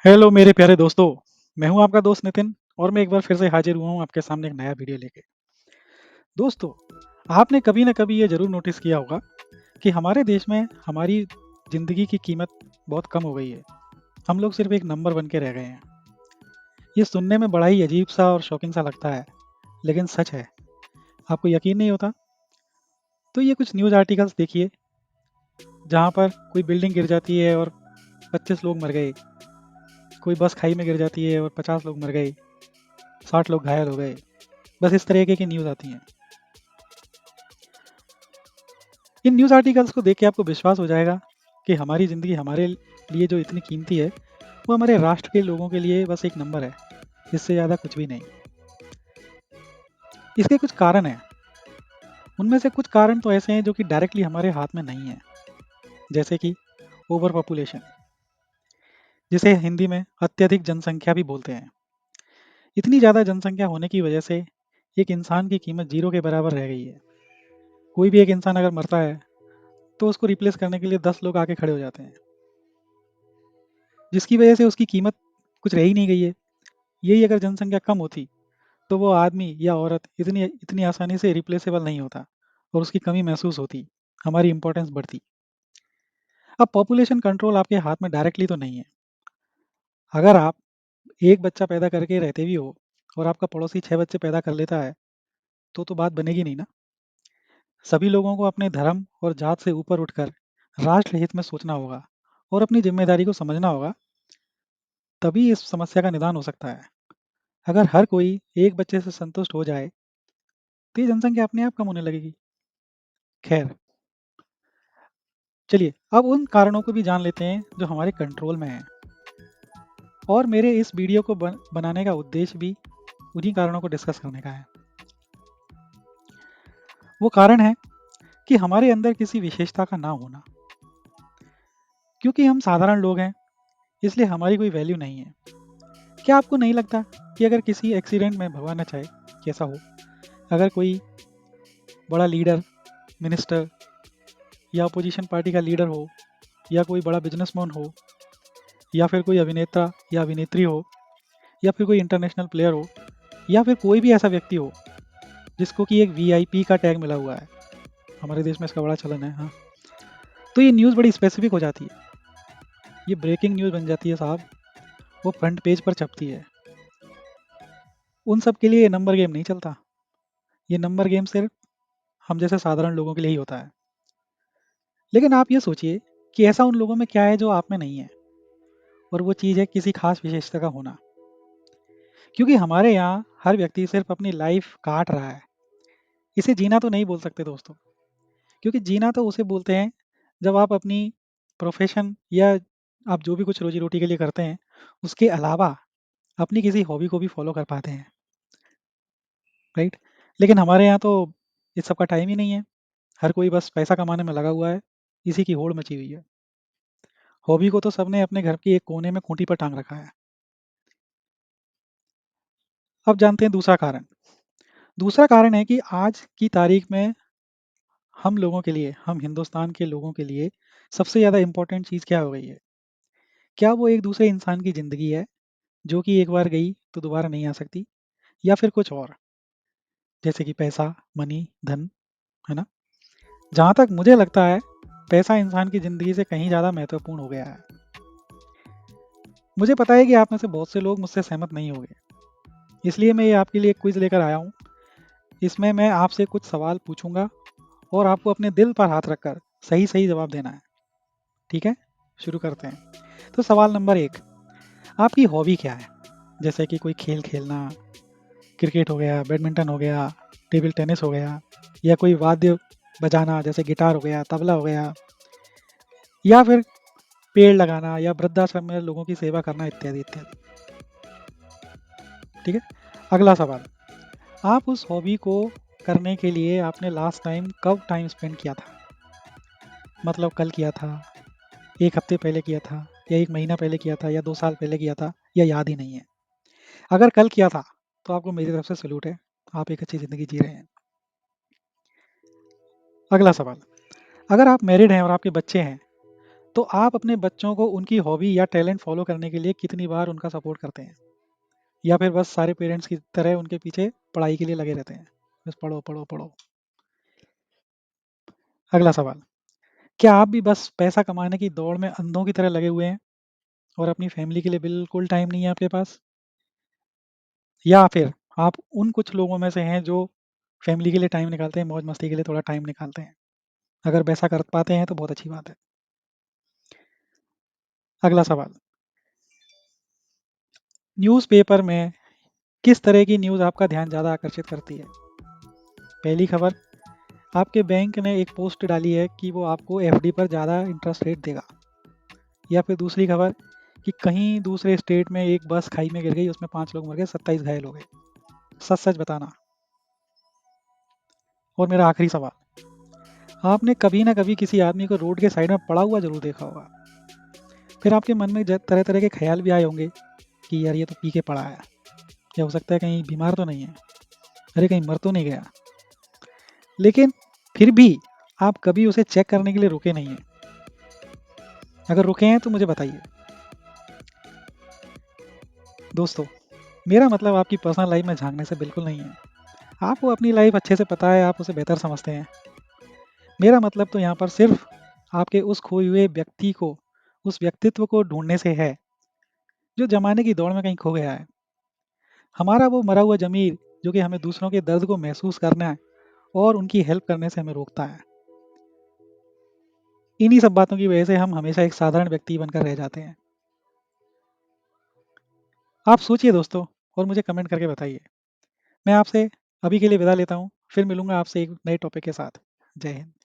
Hello मेरे प्यारे दोस्तों। मैं हूं आपका दोस्त नितिन और मैं एक बार फिर से हाजिर हुआ हूं आपके सामने एक नया वीडियो लेके। दोस्तों, आपने कभी ना कभी ये जरूर नोटिस किया होगा कि हमारे देश में हमारी जिंदगी की कीमत बहुत कम हो गई है। हम लोग सिर्फ एक नंबर बन के रह गए हैं। ये सुनने में बड़ा ही अजीब सा और शॉकिंग सा लगता है, लेकिन सच है। आपको यकीन नहीं होता तो ये कुछ न्यूज़ आर्टिकल्स देखिए, जहाँ पर कोई बिल्डिंग गिर जाती है और 25 लोग मर गए, कोई बस खाई में गिर जाती है और 50 लोग मर गए, 60 लोग घायल हो गए। बस इस तरीके की न्यूज़ आती हैं। इन न्यूज़ आर्टिकल्स को देख के आपको विश्वास हो जाएगा कि हमारी ज़िंदगी हमारे लिए जो इतनी कीमती है, वो हमारे राष्ट्र के लोगों के लिए बस एक नंबर है, इससे ज़्यादा कुछ भी नहीं। इसके कुछ कारण हैं। उनमें से कुछ कारण तो ऐसे हैं जो कि डायरेक्टली हमारे हाथ में नहीं है, जैसे कि ओवर पॉपुलेशन, जिसे हिंदी में अत्यधिक जनसंख्या भी बोलते हैं। इतनी ज़्यादा जनसंख्या होने की वजह से एक इंसान की कीमत जीरो के बराबर रह गई है। कोई भी एक इंसान अगर मरता है तो उसको रिप्लेस करने के लिए 10 लोग आके खड़े हो जाते हैं, जिसकी वजह से उसकी कीमत कुछ रह ही नहीं गई है। यही अगर जनसंख्या कम होती तो वो आदमी या औरत इतनी इतनी आसानी से रिप्लेसेबल नहीं होता और उसकी कमी महसूस होती, हमारी इंपॉर्टेंस बढ़ती। अब पॉपुलेशन कंट्रोल आपके हाथ में डायरेक्टली तो नहीं है। अगर आप एक बच्चा पैदा करके रहते भी हो और आपका पड़ोसी 6 बच्चे पैदा कर लेता है तो बात बनेगी नहीं ना। सभी लोगों को अपने धर्म और जात से ऊपर उठकर राष्ट्र हित में सोचना होगा और अपनी जिम्मेदारी को समझना होगा, तभी इस समस्या का निदान हो सकता है। अगर हर कोई एक बच्चे से संतुष्ट हो जाए तो ये जनसंख्या अपने आप कम होने लगेगी। खैर, चलिए अब उन कारणों को भी जान लेते हैं जो हमारे कंट्रोल में हैं। और मेरे इस वीडियो को बनाने का उद्देश्य भी उन्हीं कारणों को डिस्कस करने का है। वो कारण है कि हमारे अंदर किसी विशेषता का ना होना। क्योंकि हम साधारण लोग हैं, इसलिए हमारी कोई वैल्यू नहीं है। क्या आपको नहीं लगता कि अगर किसी एक्सीडेंट में, भगवान न चाहे कैसा हो, अगर कोई बड़ा लीडर, मिनिस्टर या अपोजिशन पार्टी का लीडर हो, या कोई बड़ा बिजनेसमैन हो, या फिर कोई अभिनेता या अभिनेत्री हो, या फिर कोई इंटरनेशनल प्लेयर हो, या फिर कोई भी ऐसा व्यक्ति हो जिसको कि एक वीआईपी का टैग मिला हुआ है, हमारे देश में इसका बड़ा चलन है, हाँ, तो ये न्यूज़ बड़ी स्पेसिफिक हो जाती है। ये ब्रेकिंग न्यूज़ बन जाती है साहब। वो फ्रंट पेज पर छपती है। उन सब के लिए ये नंबर गेम नहीं चलता। ये नंबर गेम सिर्फ हम जैसे साधारण लोगों के लिए ही होता है। लेकिन आप ये सोचिए कि ऐसा उन लोगों में क्या है जो आप में नहीं है, और वो चीज़ है किसी खास विशेषता का होना। क्योंकि हमारे यहाँ हर व्यक्ति सिर्फ अपनी लाइफ काट रहा है। इसे जीना तो नहीं बोल सकते दोस्तों, क्योंकि जीना तो उसे बोलते हैं जब आप अपनी प्रोफेशन या आप जो भी कुछ रोजी रोटी के लिए करते हैं, उसके अलावा अपनी किसी हॉबी को भी फॉलो कर पाते हैं, राइट। लेकिन हमारे यहाँ तो इस सब का टाइम ही नहीं है। हर कोई बस पैसा कमाने में लगा हुआ है, इसी की होड़ मची हुई है। हॉबी को तो सबने अपने घर के एक कोने में खूंटी पर टांग रखा है। अब जानते हैं दूसरा कारण। दूसरा कारण है कि आज की तारीख में हम लोगों के लिए, हम हिंदुस्तान के लोगों के लिए सबसे ज़्यादा इम्पोर्टेंट चीज़ क्या हो गई है? क्या वो एक दूसरे इंसान की ज़िंदगी है, जो कि एक बार गई तो दोबारा नहीं आ सकती, या फिर कुछ और, जैसे कि पैसा, मनी, धन, है ना? जहाँ तक मुझे लगता है, पैसा इंसान की ज़िंदगी से कहीं ज़्यादा महत्वपूर्ण हो गया है। मुझे पता है कि आप में से बहुत से लोग मुझसे सहमत नहीं होंगे, इसलिए मैं ये आपके लिए एक क्विज़ लेकर आया हूँ। इसमें मैं आपसे कुछ सवाल पूछूंगा और आपको अपने दिल पर हाथ रखकर सही सही जवाब देना है। ठीक है, शुरू करते हैं। तो सवाल नंबर 1, आपकी हॉबी क्या है? जैसे कि कोई खेल खेलना, क्रिकेट हो गया, बैडमिंटन हो गया, टेबल टेनिस हो गया, या कोई वाद्य बजाना जैसे गिटार हो गया, तबला हो गया, या फिर पेड़ लगाना या वृद्धाश्रम में लोगों की सेवा करना, इत्यादि इत्यादि। ठीक है, अगला सवाल, आप उस हॉबी को करने के लिए आपने लास्ट टाइम कब टाइम स्पेंड किया था? मतलब कल किया था, एक हफ्ते पहले किया था, या एक महीना पहले किया था, या 2 साल पहले किया था, या याद ही नहीं है? अगर कल किया था तो आपको मेरी तरफ से सल्यूट है, आप एक अच्छी ज़िंदगी जी रहे हैं। अगला सवाल, अगर आप मैरिड हैं और आपके बच्चे हैं तो आप अपने बच्चों को उनकी हॉबी या टैलेंट फॉलो करने के लिए कितनी बार उनका सपोर्ट करते हैं? या फिर बस सारे पेरेंट्स की तरह उनके पीछे पढ़ाई के लिए लगे रहते हैं? बस पढ़ो, पढ़ो, पढ़ो। अगला सवाल, क्या आप भी बस पैसा कमाने की दौड़ में अंधों की तरह लगे हुए हैं और अपनी फैमिली के लिए बिल्कुल टाइम नहीं है आपके पास? या फिर आप उन कुछ लोगों में से हैं जो फैमिली के लिए टाइम निकालते हैं, मौज-मस्ती के लिए थोड़ा टाइम निकालते हैं? अगर वैसा कर पाते हैं तो बहुत अच्छी बात है। अगला सवाल, न्यूज़पेपर में किस तरह की न्यूज़ आपका ध्यान ज़्यादा आकर्षित करती है? पहली खबर, आपके बैंक ने एक पोस्ट डाली है कि वो आपको एफडी पर ज़्यादा इंटरेस्ट रेट देगा। या फिर दूसरी खबर कि कहीं दूसरे स्टेट में एक बस खाई में गिर गई, उसमें 5 लोग मर गए, 27 घायल हो गए। सच-सच बताना। और मेरा आखिरी सवाल, आपने कभी ना कभी किसी आदमी को रोड के साइड में पड़ा हुआ ज़रूर देखा होगा। फिर आपके मन में ज तरह-तरह के ख़्याल भी आए होंगे कि यार ये तो पी के पड़ा है। या हो सकता है कहीं बीमार तो नहीं है? अरे कहीं मर तो नहीं गया? लेकिन फिर भी आप कभी उसे चेक करने के लिए रुके नहीं हैं। अगर रुके हैं तो मुझे बताइए। दोस्तों, मेरा मतलब आपकी पर्सनल लाइफ़ में झाँकने से बिल्कुल नहीं है। आपको अपनी लाइफ़ अच्छे से पता है, आप उसे बेहतर समझते हैं। मेरा मतलब तो यहाँ पर सिर्फ़ आपके उस खोए हुए व्यक्ति को, उस व्यक्तित्व को ढूँढने से है, जो ज़माने की दौड़ में कहीं खो गया है। हमारा वो मरा हुआ ज़मीर, जो कि हमें दूसरों के दर्द को महसूस करना और उनकी हेल्प करने से हमें रोकता है। इन्हीं सब बातों की वजह से हम हमेशा एक साधारण व्यक्ति बनकर रह जाते हैं। आप सोचिए दोस्तों और मुझे कमेंट करके बताइए। मैं आपसे अभी के लिए विदा लेता हूँ। फिर मिलूँगा आपसे एक नए टॉपिक के साथ। जय हिंद।